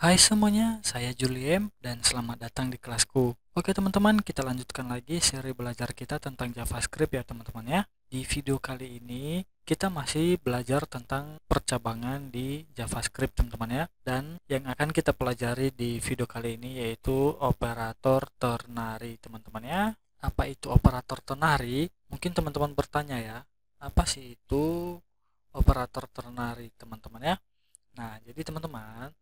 Hai semuanya, saya Juliem dan selamat datang di kelasku. Oke teman-teman, kita lanjutkan lagi seri belajar kita tentang JavaScript ya teman-teman ya. Di video kali ini kita masih belajar tentang percabangan di JavaScript teman-teman ya. Dan yang akan kita pelajari di video kali ini yaitu operator ternary teman-teman ya. Apa itu operator ternary? Mungkin teman-teman bertanya ya, apa sih itu operator ternary teman-teman ya? Nah, jadi teman-teman,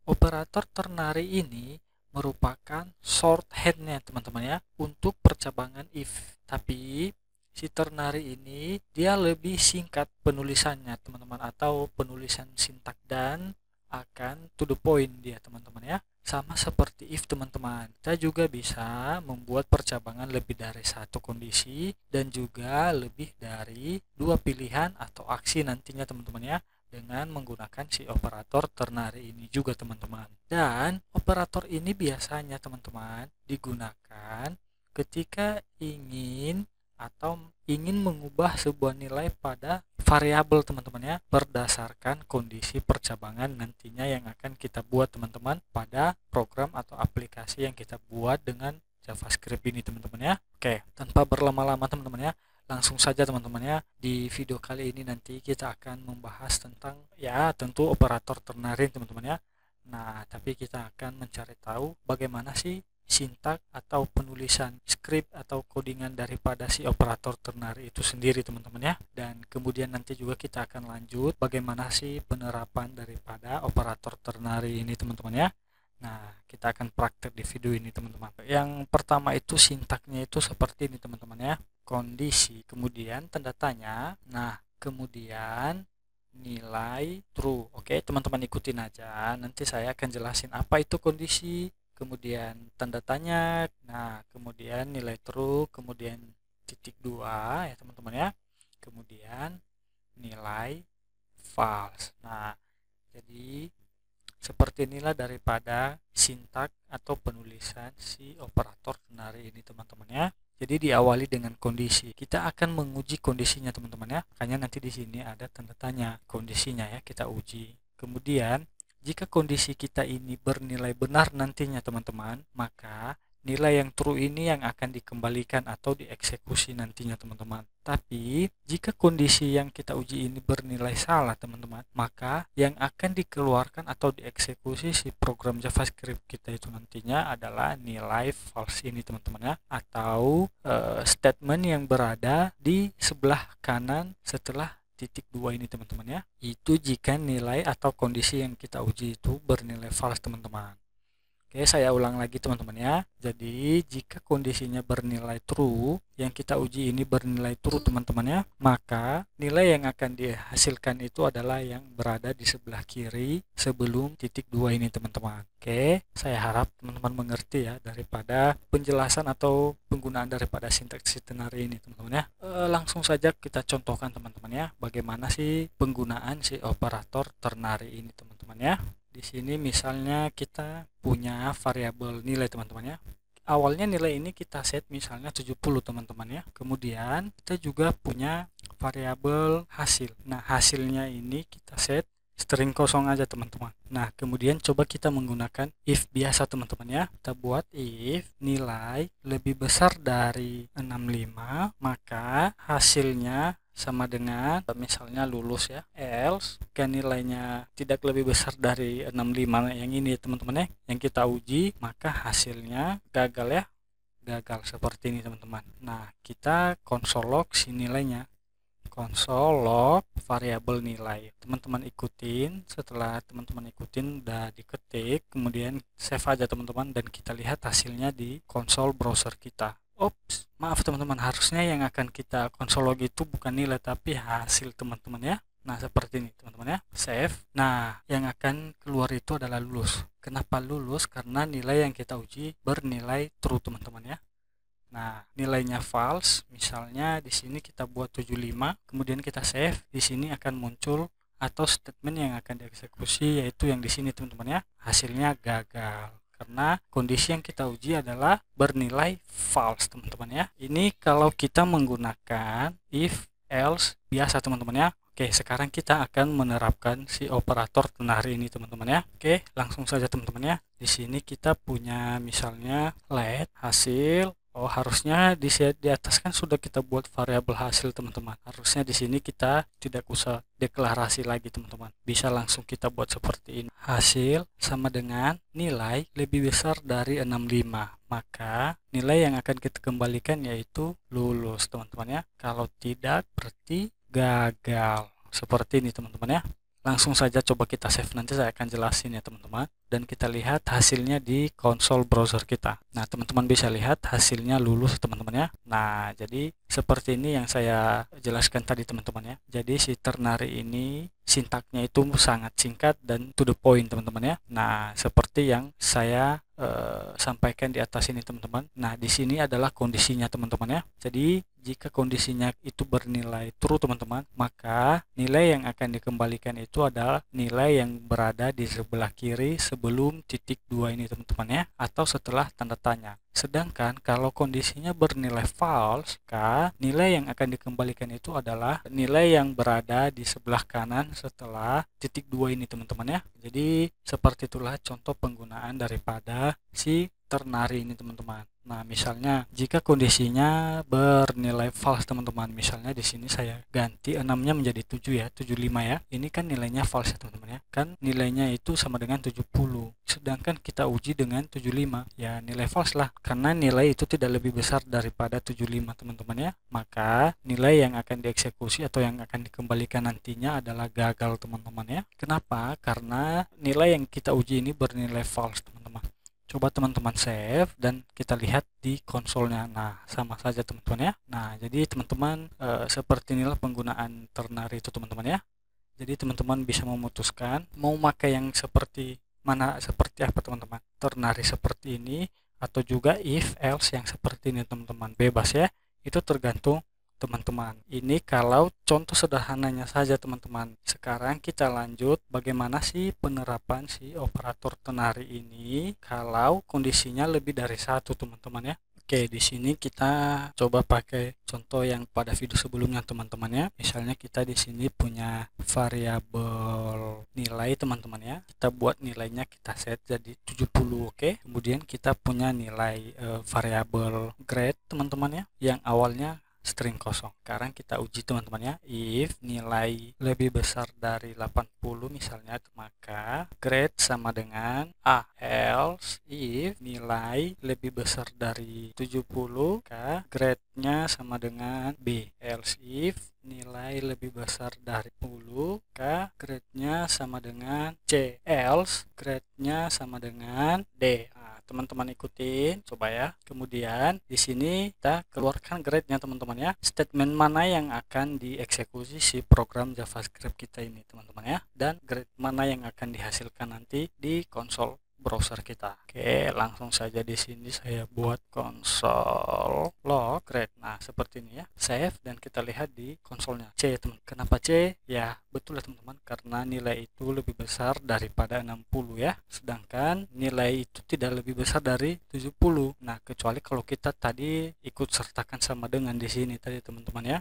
operator ternary ini merupakan shorthand-nya teman-teman ya untuk percabangan if. Tapi si ternary ini dia lebih singkat penulisannya teman-teman, atau penulisan sintak, dan akan to the point dia teman-teman ya. Sama seperti if teman-teman, kita juga bisa membuat percabangan lebih dari satu kondisi dan juga lebih dari dua pilihan atau aksi nantinya teman-teman ya, dengan menggunakan si operator ternary ini juga teman-teman. Dan operator ini biasanya teman-teman digunakan ketika ingin mengubah sebuah nilai pada variabel teman-teman ya, berdasarkan kondisi percabangan nantinya yang akan kita buat teman-teman pada program atau aplikasi yang kita buat dengan JavaScript ini teman-teman ya. Oke, tanpa berlama-lama teman-teman ya, langsung saja teman-teman ya, di video kali ini nanti kita akan membahas tentang ya tentu operator ternary teman-teman ya. Nah, tapi kita akan mencari tahu bagaimana sih sintak atau penulisan script atau codingan daripada si operator ternary itu sendiri teman-teman ya. Dan kemudian nanti juga kita akan lanjut bagaimana sih penerapan daripada operator ternary ini teman-teman ya. Nah, kita akan praktek di video ini teman-teman. Yang pertama itu sintaknya itu seperti ini teman-teman ya. Kondisi, kemudian tanda tanya, nah kemudian nilai true. Oke, teman-teman ikutin aja. Nanti saya akan jelasin apa itu kondisi, kemudian tanda tanya, nah kemudian nilai true, kemudian titik dua ya teman-teman ya. Kemudian nilai false. Nah, jadi seperti inilah daripada sintak atau penulisan si operator ternary ini teman-teman ya. Jadi diawali dengan kondisi. Kita akan menguji kondisinya teman-teman ya. Makanya nanti di sini ada tanda tanya kondisinya ya, kita uji. Kemudian jika kondisi kita ini bernilai benar nantinya teman-teman, maka nilai yang true ini yang akan dikembalikan atau dieksekusi nantinya teman-teman. Tapi jika kondisi yang kita uji ini bernilai salah teman-teman, maka yang akan dikeluarkan atau dieksekusi si program JavaScript kita itu nantinya adalah nilai false ini teman-teman ya, atau statement yang berada di sebelah kanan setelah titik dua ini teman-teman ya. Itu jika nilai atau kondisi yang kita uji itu bernilai false teman-teman. Oke, saya ulang lagi teman-teman ya. Jadi, jika kondisinya bernilai true, yang kita uji ini bernilai true teman-teman ya, maka nilai yang akan dihasilkan itu adalah yang berada di sebelah kiri sebelum titik dua ini teman-teman. Oke, saya harap teman-teman mengerti ya daripada penjelasan atau penggunaan daripada sintaks ternary ini teman-teman ya. Langsung saja kita contohkan teman-teman ya, bagaimana sih penggunaan si operator ternary ini teman-teman ya. Di sini misalnya kita punya variabel nilai teman-teman ya. Awalnya nilai ini kita set misalnya 70 teman-teman ya. Kemudian kita juga punya variabel hasil. Nah, hasilnya ini kita set string kosong aja teman-teman. Nah, kemudian coba kita menggunakan if biasa teman-teman ya. Kita buat if nilai lebih besar dari 65, maka hasilnya sama dengan misalnya lulus ya. Else jika nilainya tidak lebih besar dari 65 yang ini teman-teman ya, yang kita uji, maka hasilnya gagal ya. Gagal seperti ini teman-teman. Nah, kita console log si nilainya. Console log variabel nilai. Teman-teman ikutin, setelah teman-teman ikutin udah diketik, kemudian save aja teman-teman, dan kita lihat hasilnya di konsol browser kita. Ops, maaf teman-teman, harusnya yang akan kita console log itu bukan nilai tapi hasil teman-teman ya. Nah, seperti ini teman-teman ya. Save. Nah, yang akan keluar itu adalah lulus. Kenapa lulus? Karena nilai yang kita uji bernilai true teman-teman ya. Nah, nilainya false, misalnya di sini kita buat 75, kemudian kita save, di sini akan muncul atau statement yang akan dieksekusi yaitu yang di sini teman-teman ya. Hasilnya gagal karena kondisi yang kita uji adalah bernilai false teman-teman ya. Ini kalau kita menggunakan if else biasa teman-teman ya. Oke, sekarang kita akan menerapkan si operator ternari ini teman-teman ya. Oke, langsung saja teman-teman ya. Di sini kita punya misalnya let hasil. Oh, harusnya di atas kan sudah kita buat variabel hasil teman-teman. Harusnya di sini kita tidak usah deklarasi lagi teman-teman. Bisa langsung kita buat seperti ini. Hasil sama dengan nilai lebih besar dari 65. Maka nilai yang akan kita kembalikan yaitu lulus teman-teman ya. Kalau tidak berarti gagal. Seperti ini teman-teman ya. Langsung saja coba kita save, nanti saya akan jelasin ya teman-teman. Dan kita lihat hasilnya di konsol browser kita. Nah, teman-teman bisa lihat hasilnya lulus teman-teman ya. Nah, jadi seperti ini yang saya jelaskan tadi teman-teman ya. Jadi si ternary ini sintaknya itu sangat singkat dan to the point teman-teman ya. Nah, seperti yang saya sampaikan di atas ini teman-teman. Nah, di sini adalah kondisinya teman-teman ya. Jadi jika kondisinya itu bernilai true teman-teman, maka nilai yang akan dikembalikan itu adalah nilai yang berada di sebelah kiri sebelum titik 2 ini teman-teman ya, atau setelah tanda tanya. Sedangkan kalau kondisinya bernilai false, maka nilai yang akan dikembalikan itu adalah nilai yang berada di sebelah kanan setelah titik 2 ini teman-teman ya. Jadi seperti itulah contoh penggunaan daripada si ternary ini teman-teman. Nah, misalnya jika kondisinya bernilai false teman-teman, misalnya di sini saya ganti 6-nya menjadi 7 ya, 75 ya. Ini kan nilainya false ya teman-teman ya. Kan nilainya itu sama dengan 70. Sedangkan kita uji dengan 75. Ya, nilai false lah karena nilai itu tidak lebih besar daripada 75 teman-teman ya. Maka nilai yang akan dieksekusi atau yang akan dikembalikan nantinya adalah gagal teman-teman ya. Kenapa? Karena nilai yang kita uji ini bernilai false teman-teman. Coba teman-teman save dan kita lihat di konsolnya. Nah, sama saja teman-teman ya. Nah, jadi teman-teman seperti inilah penggunaan ternary itu teman-teman ya. Jadi teman-teman bisa memutuskan mau pakai yang seperti mana, seperti apa teman-teman. Ternary seperti ini atau juga if else yang seperti ini teman-teman. Bebas ya. Itu tergantung teman-teman. Ini kalau contoh sederhananya saja teman-teman. Sekarang kita lanjut bagaimana sih penerapan si operator ternary ini kalau kondisinya lebih dari satu teman-teman ya. Oke, di sini kita coba pakai contoh yang pada video sebelumnya teman-teman ya. Misalnya kita di sini punya variabel nilai teman-teman ya. Kita buat nilainya kita set jadi 70, oke. Kemudian kita punya nilai variabel grade teman-teman ya yang awalnya string kosong. Sekarang kita uji teman-teman ya. If nilai lebih besar dari 80 misalnya, maka grade sama dengan A. Else if nilai lebih besar dari 70, maka grade-nya sama dengan B. Else if nilai lebih besar dari 10, maka grade-nya sama dengan C. Else grade-nya sama dengan D. Teman-teman ikutin coba ya. Kemudian di sini kita keluarkan grade-nya teman-teman ya. Statement mana yang akan dieksekusi si program JavaScript kita ini teman-teman ya, dan grade mana yang akan dihasilkan nanti di konsol browser kita. Oke, langsung saja di sini saya buat console log grade. Nah, seperti ini ya. Save dan kita lihat di konsolnya. C, teman. Kenapa C? Ya, betul ya teman-teman, karena nilai itu lebih besar daripada 60 ya. Sedangkan nilai itu tidak lebih besar dari 70. Nah, kecuali kalau kita tadi ikut sertakan sama dengan di sini tadi teman-teman ya.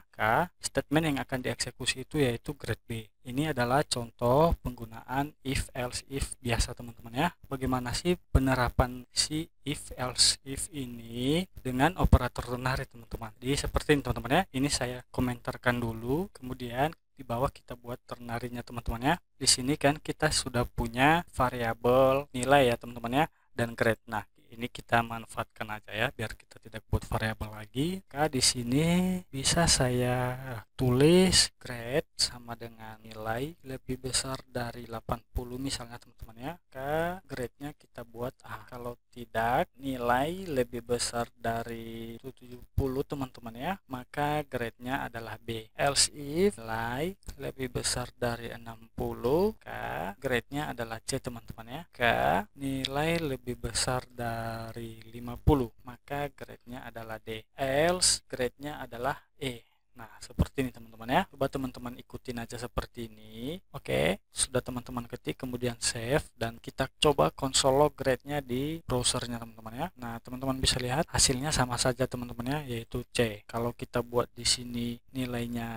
Statement yang akan dieksekusi itu yaitu grade B. Ini adalah contoh penggunaan if else if biasa teman-teman ya. Bagaimana sih penerapan si if else if ini dengan operator ternary teman-teman. Jadi seperti ini teman-teman ya. Ini saya komentarkan dulu, kemudian di bawah kita buat ternary-nya teman-teman ya. Di sini kan kita sudah punya variabel nilai ya teman-teman ya, dan grade. Nah, ini kita manfaatkan aja ya biar kita tidak buat variabel lagi. Maka di sini bisa saya tulis grade sama dengan nilai lebih besar dari 80 misalnya teman-teman ya. Maka grade-nya kita buat A. Kalau tidak nilai lebih besar dari 70 teman-teman ya, maka grade-nya adalah B. Else if nilai lebih besar dari 60, maka grade-nya adalah C teman-teman ya. Maka nilai lebih besar dari 50, maka grade-nya adalah D. Else grade-nya adalah E. Nah, seperti ini teman-teman ya. Coba teman-teman ikutin aja seperti ini. Oke, sudah teman-teman ketik, kemudian save, dan kita coba console log grade-nya di browsernya teman-teman ya. Nah, teman-teman bisa lihat hasilnya sama saja teman-teman ya, yaitu C. Kalau kita buat di sini nilainya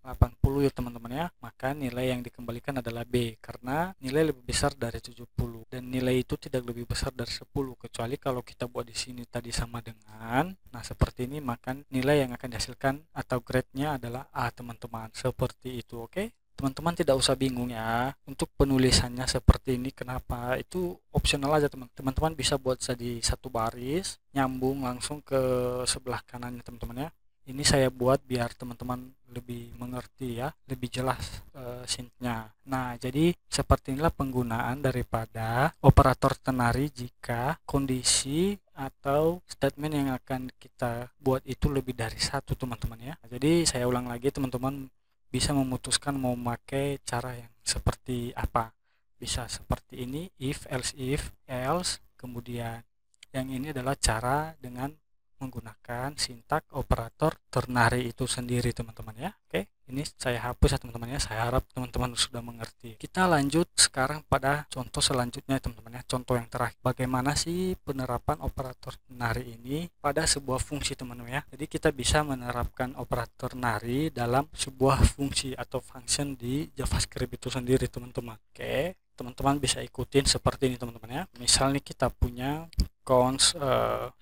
80 ya teman-teman ya, maka nilai yang dikembalikan adalah B, karena nilai lebih besar dari 70, dan nilai itu tidak lebih besar dari 10, kecuali kalau kita buat di sini tadi sama dengan, nah seperti ini, maka nilai yang akan dihasilkan atau grade-nya adalah A teman-teman, seperti itu. Oke, teman-teman tidak usah bingung ya untuk penulisannya seperti ini. Kenapa? Itu opsional aja teman-teman, bisa buat jadi satu baris nyambung langsung ke sebelah kanannya teman-teman ya. Ini saya buat biar teman-teman lebih mengerti ya, lebih jelas sintnya. Nah, jadi seperti inilah penggunaan daripada operator ternari jika kondisi atau statement yang akan kita buat itu lebih dari satu teman-teman ya. Jadi saya ulang lagi, teman-teman bisa memutuskan mau memakai cara yang seperti apa. Bisa seperti ini, if, else, kemudian yang ini adalah cara dengan menggunakan sintak operator ternari itu sendiri teman-teman ya. Oke, ini saya hapus ya teman-teman ya. Saya harap teman-teman sudah mengerti. Kita lanjut sekarang pada contoh selanjutnya teman-teman ya. Contoh yang terakhir, bagaimana sih penerapan operator ternari ini pada sebuah fungsi teman-teman ya. Jadi kita bisa menerapkan operator ternari dalam sebuah fungsi atau function di JavaScript itu sendiri teman-teman. Oke, teman-teman bisa ikutin seperti ini teman-teman ya. Misalnya kita punya cons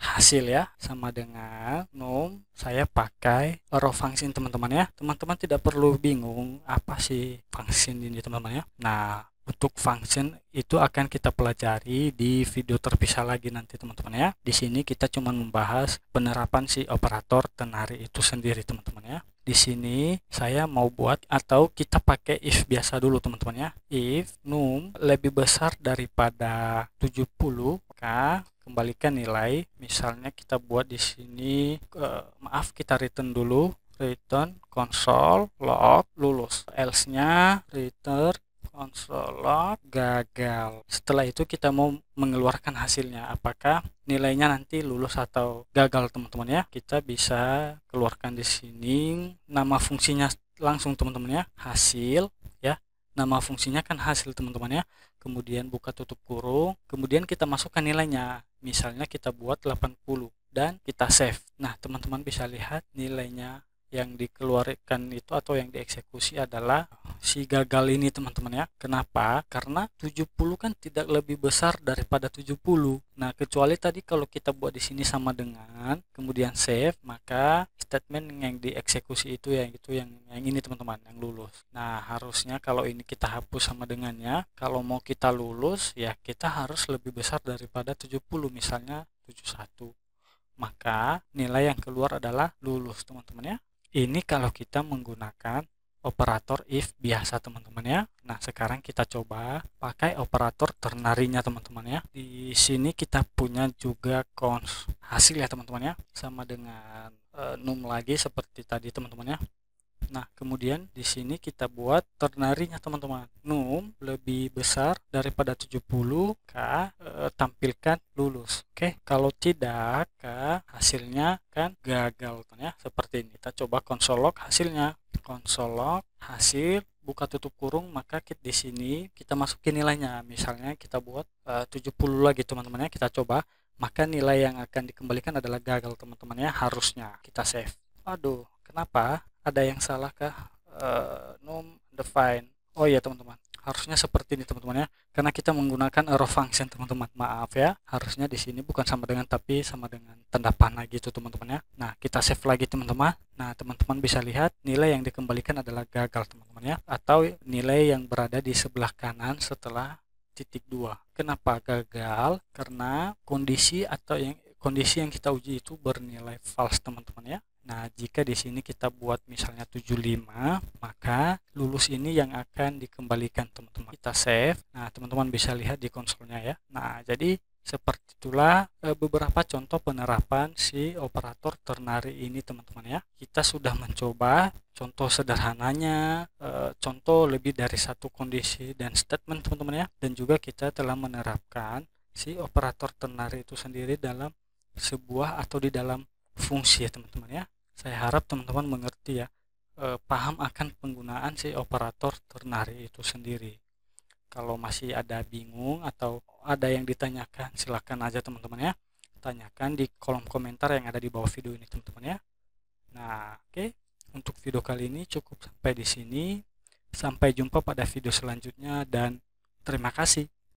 hasil ya, sama dengan num, saya pakai arrow function teman-teman ya. Teman-teman tidak perlu bingung apa sih function ini teman-teman ya. Nah, untuk function itu akan kita pelajari di video terpisah lagi nanti teman-teman ya. Di sini kita cuma membahas penerapan si operator ternari itu sendiri teman-teman ya. Di sini saya mau buat atau kita pakai if biasa dulu teman-teman ya. If num lebih besar daripada 70, maka kembalikan nilai. Misalnya kita buat di sini maaf, kita return dulu, return console log lulus, else-nya return console log gagal. Setelah itu kita mau mengeluarkan hasilnya, apakah nilainya nanti lulus atau gagal teman-teman ya. Kita bisa keluarkan di sini nama fungsinya langsung teman-teman ya, hasil ya. Nama fungsinya kan hasil teman-teman ya. Kemudian buka tutup kurung, kemudian kita masukkan nilainya. Misalnya kita buat 80 dan kita save. Nah, teman-teman bisa lihat nilainya yang dikeluarkan itu atau yang dieksekusi adalah si gagal ini teman-teman ya. Kenapa? Karena 70 kan tidak lebih besar daripada 70. Nah, kecuali tadi kalau kita buat di sini sama dengan kemudian save, maka statement yang dieksekusi itu yang ini teman-teman, yang lulus. Nah, harusnya kalau ini kita hapus sama dengannya, kalau mau kita lulus ya kita harus lebih besar daripada 70, misalnya 71. Maka nilai yang keluar adalah lulus teman-teman ya. Ini kalau kita menggunakan operator if biasa teman-teman ya. Nah, sekarang kita coba pakai operator ternarinya teman-teman ya. Di sini kita punya juga cons hasil ya teman-teman ya, sama dengan num lagi seperti tadi teman-teman ya. Nah, kemudian di sini kita buat ternarinya teman-teman. Num lebih besar daripada 70, maka tampilkan lulus. Oke, kalau tidak, maka hasilnya kan gagal ya. Seperti ini. Kita coba console log hasilnya. Console log hasil, buka tutup kurung, maka di sini kita masukin nilainya. Misalnya kita buat 70 lagi teman-teman ya. Kita coba, maka nilai yang akan dikembalikan adalah gagal teman-teman ya. Harusnya kita save. Aduh, kenapa? Ada yang salah kah? Num define. Oh iya teman-teman, harusnya seperti ini teman-teman ya, karena kita menggunakan arrow function teman-teman. Maaf ya, harusnya di sini bukan sama dengan tapi sama dengan tanda panah gitu teman-teman ya. Nah, kita save lagi teman-teman. Nah, teman-teman bisa lihat nilai yang dikembalikan adalah gagal teman-teman ya, atau nilai yang berada di sebelah kanan setelah titik 2. Kenapa gagal? Karena kondisi yang kita uji itu bernilai false teman-teman ya. Nah, jika di sini kita buat misalnya 75, maka lulus ini yang akan dikembalikan teman-teman. Kita save. Nah, teman-teman bisa lihat di konsolnya ya. Nah, jadi seperti itulah beberapa contoh penerapan si operator ternary ini teman-teman ya. Kita sudah mencoba contoh sederhananya, contoh lebih dari satu kondisi dan statement teman-teman ya. Dan juga kita telah menerapkan si operator ternary itu sendiri dalam sebuah atau di dalam fungsi ya teman-teman ya. Saya harap teman-teman mengerti ya. paham akan penggunaan si operator ternary itu sendiri. Kalau masih ada bingung atau ada yang ditanyakan, silakan aja teman-teman ya, tanyakan di kolom komentar yang ada di bawah video ini teman-teman ya. Nah, oke. Untuk video kali ini cukup sampai di sini. Sampai jumpa pada video selanjutnya dan terima kasih.